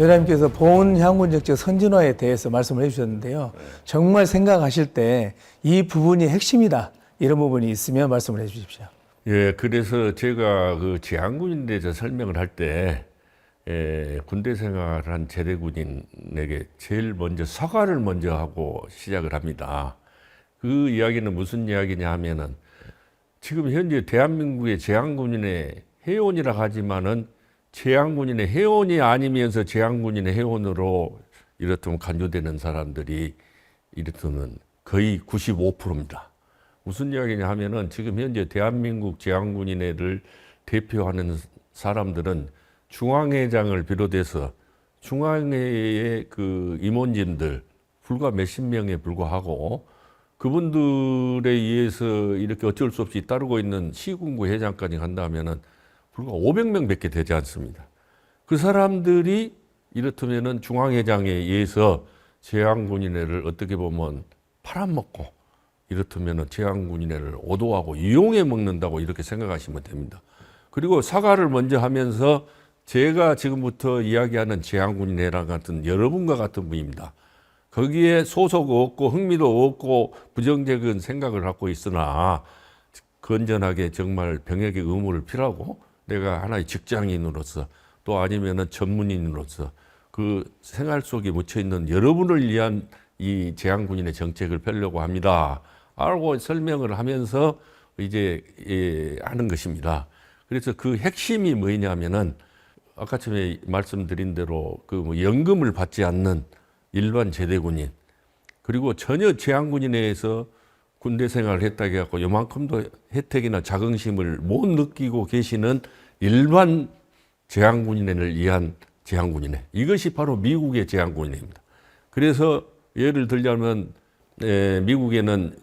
회장님께서 보훈향군 정책 선진화에 대해서 말씀을 해주셨는데요. 정말 생각하실 때 이 부분이 핵심이다, 이런 부분이 있으면 말씀을 해주십시오. 예, 그래서 제가 그 제한군인에 대해서 설명을 할 때, 군대 생활한 제대군인에게 제일 먼저 사과를 먼저 하고 시작을 합니다. 그 이야기는 무슨 이야기냐 하면은, 지금 현재 대한민국의 제한군인의 해원이라 하지만은 제한군인의 해원이 아니면서 제한군인의 해원으로 이렇다면 간주되는 사람들이 이렇다면 거의 95%입니다. 무슨 이야기냐 하면은 지금 현재 대한민국 제한군인회를 대표하는 사람들은 중앙회장을 비롯해서 중앙회의 그 임원진들 불과 몇십 명에 불과하고 그분들에 의해서 이렇게 어쩔 수 없이 따르고 있는 시군구 회장까지 간다면은 불과 500명밖에 되지 않습니다. 그 사람들이 이렇다면은 중앙회장에 의해서 제한군인회를 어떻게 보면 팔아먹고 이렇다면은 제한군인회를 오도하고 이용해 먹는다고 이렇게 생각하시면 됩니다. 그리고 사과를 먼저 하면서 제가 지금부터 이야기하는 제한군인회랑 같은 여러분과 같은 분입니다. 거기에 소속 없고 흥미도 없고 부정적인 생각을 갖고 있으나 건전하게 정말 병역의 의무를 필요하고 내가 하나의 직장인으로서 또 아니면은 전문인으로서 그 생활 속에 묻혀 있는 여러분을 위한 이 제한군인의 정책을 펴려고 합니다. 라고 설명을 하면서 이제 하는 것입니다. 그래서 그 핵심이 뭐냐면은 아까 전에 말씀드린 대로 그 뭐 연금을 받지 않는 일반 제대군인 그리고 전혀 제한군인회에서 군대 생활을 했다고 해갖고 요만큼도 혜택이나 자긍심을 못 느끼고 계시는 일반 제한군인회를 위한 제한군인회. 이것이 바로 미국의 제한군인회입니다. 그래서 예를 들자면 미국에는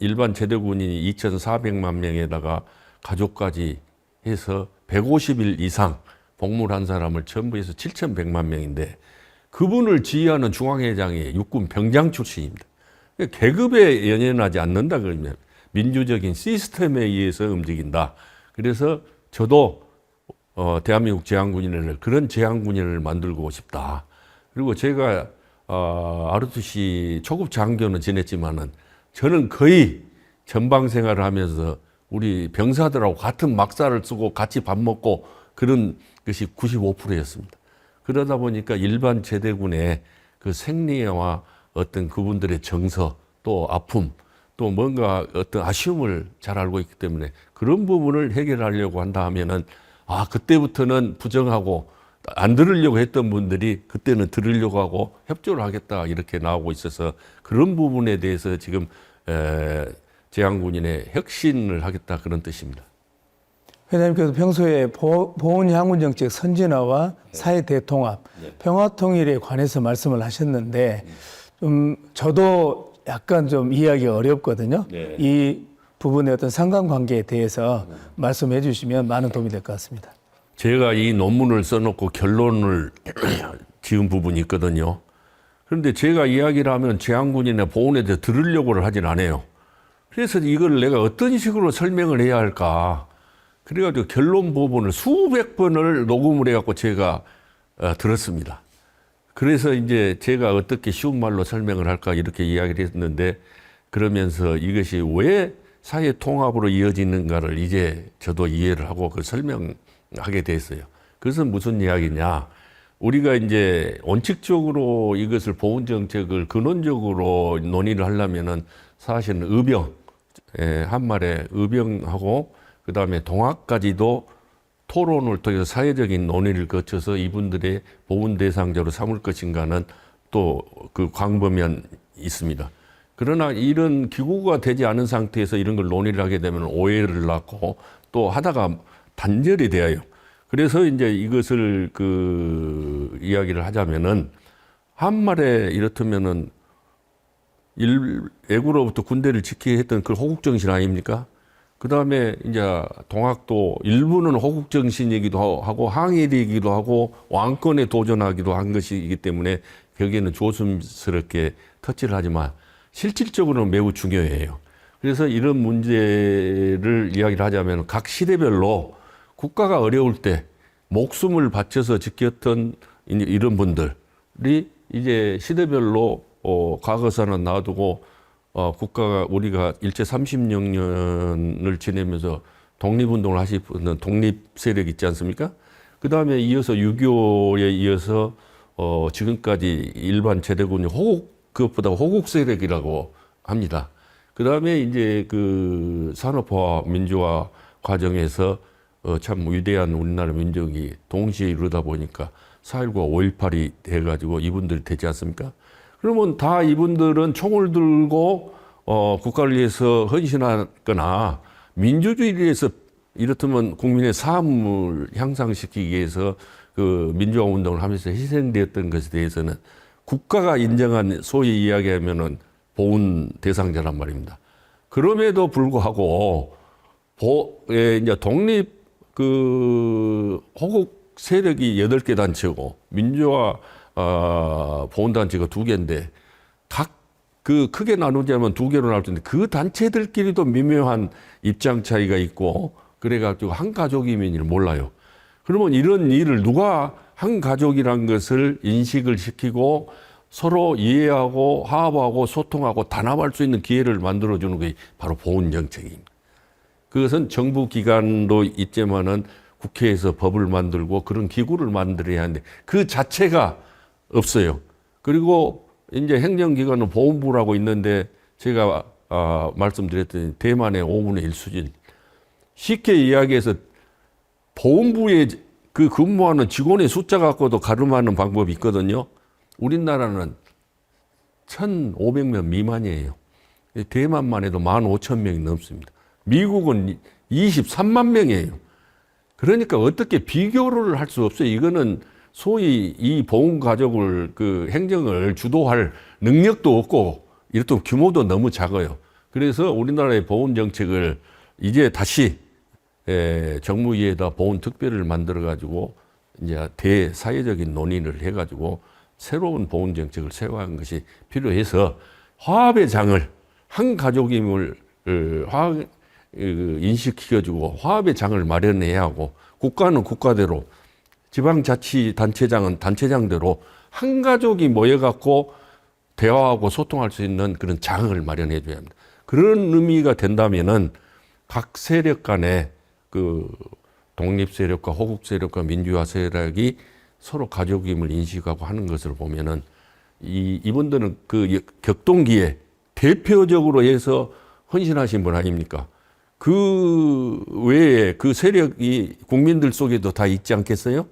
일반 제대군인이 2,400만 명에다가 가족까지 해서 150일 이상 복무를 한 사람을 전부 해서 7,100만 명인데 그분을 지휘하는 중앙회장이 육군 병장 출신입니다. 계급에 연연하지 않는다 그러면 민주적인 시스템에 의해서 움직인다. 그래서 저도 대한민국 제한군인회를 그런 제한군인회를 만들고 싶다. 그리고 제가 ROTC 초급 장교는 지냈지만은 저는 거의 전방 생활을 하면서 우리 병사들하고 같은 막사를 쓰고 같이 밥 먹고 그런 것이 95%였습니다. 그러다 보니까 일반 제대군의 그 생리와 어떤 그분들의 정서 또 아픔 또 뭔가 어떤 아쉬움을 잘 알고 있기 때문에 그런 부분을 해결하려고 한다 하면은 그때부터는 부정하고 안 들으려고 했던 분들이 그때는 들으려고 하고 협조를 하겠다 이렇게 나오고 있어서 그런 부분에 대해서 지금 제한군인의 혁신을 하겠다 그런 뜻입니다. 회장님께서 평소에 보훈향군 정책 선진화와 사회 대통합, 평화통일에 관해서 말씀을 하셨는데 저도 약간 좀 이해하기가 어렵거든요. 네. 이 부분의 어떤 상관관계에 대해서 말씀해 주시면 많은 도움이 될 것 같습니다. 제가 이 논문을 써놓고 결론을 지은 부분이 있거든요. 그런데 제가 이야기를 하면 제한군이나 보훈에 대해서 들으려고를 하진 않아요. 그래서 이걸 내가 어떤 식으로 설명을 해야 할까. 그래가지고 결론 부분을 수백 번을 녹음을 해갖고 제가 들었습니다. 그래서 이제 제가 어떻게 쉬운 말로 설명을 할까 이렇게 이야기를 했는데 그러면서 이것이 왜 사회 통합으로 이어지는가를 이제 저도 이해를 하고 그 설명하게 됐어요. 그것은 무슨 이야기냐. 우리가 이제 원칙적으로 이것을 보훈 정책을 근원적으로 논의를 하려면은 사실은 의병, 한말에 의병하고 그 다음에 동학까지도 토론을 통해서 사회적인 논의를 거쳐서 이분들의 보훈 대상자로 삼을 것인가는 또 그 광범위한 있습니다. 그러나 이런 기구가 되지 않은 상태에서 이런 걸 논의를 하게 되면 오해를 낳고 또 하다가 단절이 되어요. 그래서 이제 이것을 이야기를 하자면은 한말에 이렇다면은 애국으로부터 군대를 지키게 했던 그 호국정신 아닙니까? 그 다음에 이제 동학도 일부는 호국정신이기도 하고 항일이기도 하고 왕권에 도전하기도 한 것이기 때문에 거기에는 조심스럽게 터치를 하지만 실질적으로는 매우 중요해요. 그래서 이런 문제를 이야기를 하자면 각 시대별로 국가가 어려울 때 목숨을 바쳐서 지켰던 이런 분들이 이제 시대별로 과거사는 놔두고 국가가 우리가 일제 36년을 지내면서 독립운동을 하시는 독립 세력 있지 않습니까? 그 다음에 이어서 6.25에 이어서 지금까지 일반 제대군이 그것보다 호국 세력이라고 합니다. 그 다음에 이제 그 산업화 민주화 과정에서 참 위대한 우리나라 민족이 동시에 이루다 보니까 4.19와 5.18이 돼가지고 이분들이 되지 않습니까? 그러면 다 이분들은 총을 들고 국가를 위해서 헌신하거나 민주주의를 위해서 이렇다면 국민의 삶을 향상시키기 위해서 그 민주화 운동을 하면서 희생되었던 것에 대해서는 국가가 인정한 소위 이야기하면은 보훈 대상자란 말입니다. 그럼에도 불구하고 이제 독립 그 호국 세력이 8개 단체고 민주화 보훈 단체가 2개인데 각 그 크게 나누자면 2개로 나올 텐데 그 단체들끼리도 미묘한 입장 차이가 있고 그래가지고 한 가족이면 몰라요. 그러면 이런 일을 누가 한 가족이란 것을 인식을 시키고 서로 이해하고 화합하고 소통하고 단합할 수 있는 기회를 만들어주는 게 바로 보훈 정책입니다. 그것은 정부 기관도 있지만은 국회에서 법을 만들고 그런 기구를 만들어야 하는데 그 자체가 없어요. 그리고 이제 행정기관은 보훈부라고 있는데 제가 말씀드렸더니 대만의 5분의 1 수준. 쉽게 이야기해서 보훈부에 그 근무하는 직원의 숫자 갖고도 가름하는 방법이 있거든요. 우리나라는 1,500명 미만이에요. 대만만 해도 15,000명이 넘습니다. 미국은 23만 명이에요. 그러니까 어떻게 비교를 할 수 없어요. 이거는 소위 이 보훈 가족을 그 행정을 주도할 능력도 없고 이렇다 규모도 너무 작아요. 그래서 우리나라의 보훈 정책을 이제 다시 정무위에다 보훈 특별을 만들어 가지고 이제 대사회적인 논의를 해 가지고 새로운 보훈 정책을 세워가는 것이 필요해서 화합의 장을 한 가족임을 인식시켜주고 화합의 장을 마련해야 하고 국가는 국가대로 지방자치단체장은 단체장대로 한 가족이 모여갖고 대화하고 소통할 수 있는 그런 장을 마련해 줘야 합니다. 그런 의미가 된다면은 각 세력 간에 그 독립 세력과 호국 세력과 민주화 세력이 서로 가족임을 인식하고 하는 것을 보면은 이분들은 그 격동기에 대표적으로 해서 헌신하신 분 아닙니까? 그 외에 그 세력이 국민들 속에도 다 있지 않겠어요?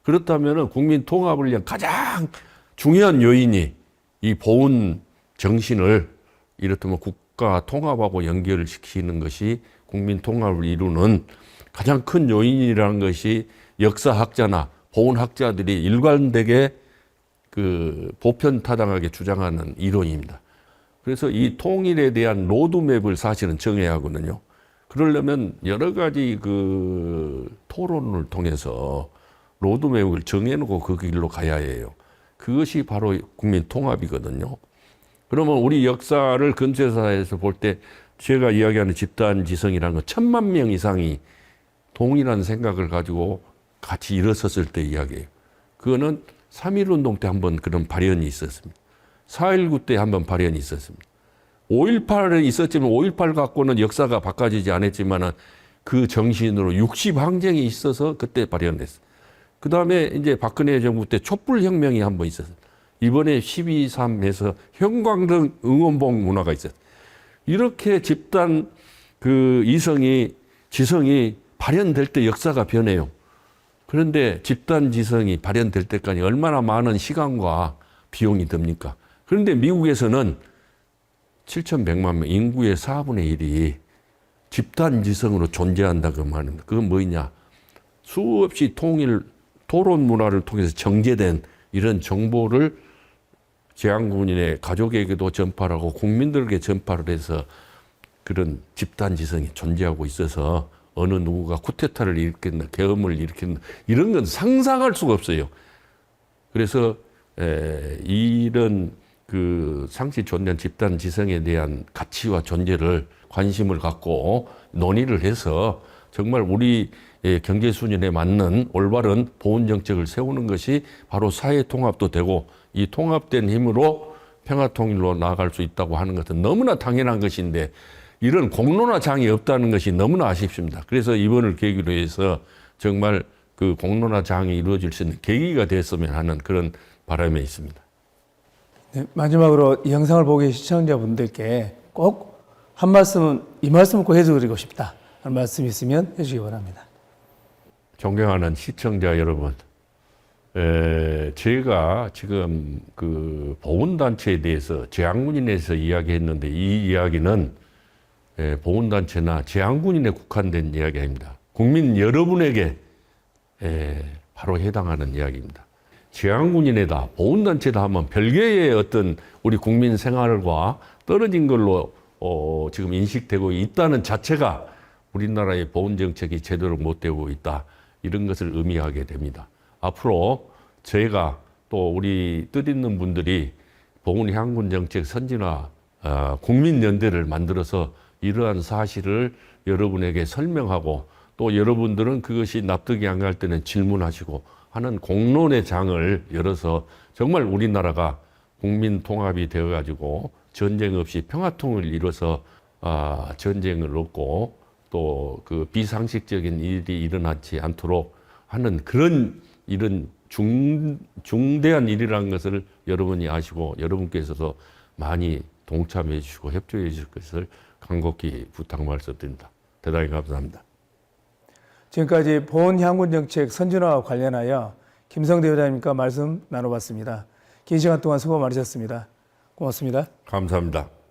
그렇다면은 국민 통합을 위한 가장 중요한 요인이 이 보훈 정신을 이렇다면 국가 통합하고 연결을 시키는 것이 국민 통합을 이루는 가장 큰 요인이라는 것이 역사학자나 보훈학자들이 일관되게 그 보편타당하게 주장하는 이론입니다. 그래서 이 통일에 대한 로드맵을 사실은 정해야 하거든요. 그러려면 여러 가지 그 토론을 통해서 로드맵을 정해놓고 그 길로 가야 해요. 그것이 바로 국민 통합이거든요. 그러면 우리 역사를 근대사에서 볼 때 제가 이야기하는 집단 지성이라는 건 1,000만 명 이상이 동일한 생각을 가지고 같이 일어섰을 때 이야기예요. 그거는 3.1운동 때 한번 그런 발현이 있었습니다. 4.19 때 한번 발현이 있었습니다. 5.18에 있었지만 5.18 갖고는 역사가 바꿔지지 않았지만은 그 정신으로 60항쟁이 있어서 그때 발현됐어요. 그 다음에 이제 박근혜 정부 때 촛불혁명이 한번 있었어요. 이번에 12.3에서 형광등 응원봉 문화가 있었어요. 이렇게 집단 그 지성이 발현될 때 역사가 변해요. 그런데 집단 지성이 발현될 때까지 얼마나 많은 시간과 비용이 듭니까? 그런데 미국에서는 7,100만 명, 인구의 4분의 1이 집단 지성으로 존재한다고 말합니다. 그건 뭐냐? 수없이 토론 문화를 통해서 정제된 이런 정보를 재향군인의 가족에게도 전파를 하고 국민들에게 전파를 해서 그런 집단 지성이 존재하고 있어서 어느 누구가 쿠데타를 일으켰나 계엄을 일으켰나 이런 건 상상할 수가 없어요. 그래서 이런 그 상시 존재한 집단 지성에 대한 가치와 존재를 관심을 갖고 논의를 해서 정말 우리 경제 수준에 맞는 올바른 보훈 정책을 세우는 것이 바로 사회 통합도 되고 이 통합된 힘으로 평화 통일로 나아갈 수 있다고 하는 것은 너무나 당연한 것인데 이런 공론화장이 없다는 것이 너무나 아쉽습니다. 그래서 이번을 계기로 해서 정말 그 공론화장이 이루어질 수 있는 계기가 됐으면 하는 그런 바람에 있습니다. 네, 마지막으로 이 영상을 보고 계신 시청자분들께 꼭 한 말씀은 이 말씀을 꼭 해드리고 싶다 하는 말씀이 있으면 해주시기 바랍니다. 존경하는 시청자 여러분, 제가 지금 그 보훈단체에 대해서 재향군인에서 이야기했는데 이 이야기는 보훈단체나 재향군인에 국한된 이야기 아닙니다. 국민 여러분에게 바로 해당하는 이야기입니다. 재향군인에다 보훈단체다 하면 별개의 어떤 우리 국민 생활과 떨어진 걸로 지금 인식되고 있다는 자체가 우리나라의 보훈 정책이 제대로 못 되고 있다. 이런 것을 의미하게 됩니다. 앞으로 저희가 또 우리 뜻있는 분들이 보훈 향군 정책 선진화 국민연대를 만들어서 이러한 사실을 여러분에게 설명하고 또 여러분들은 그것이 납득이 안 갈 때는 질문하시고 하는 공론의 장을 열어서 정말 우리나라가 국민 통합이 되어가지고 전쟁 없이 평화통을 이뤄서 전쟁을 없고 또 그 비상식적인 일이 일어나지 않도록 하는 그런 이런 중대한 일이라는 것을 여러분이 아시고 여러분께서도 많이 동참해 주시고 협조해 주실 것을 간곡히 부탁 말씀드립니다. 대단히 감사합니다. 지금까지 보훈 향군 정책 선진화와 관련하여 김성대 회장님과 말씀 나눠봤습니다. 긴 시간 동안 수고 많으셨습니다. 고맙습니다. 감사합니다.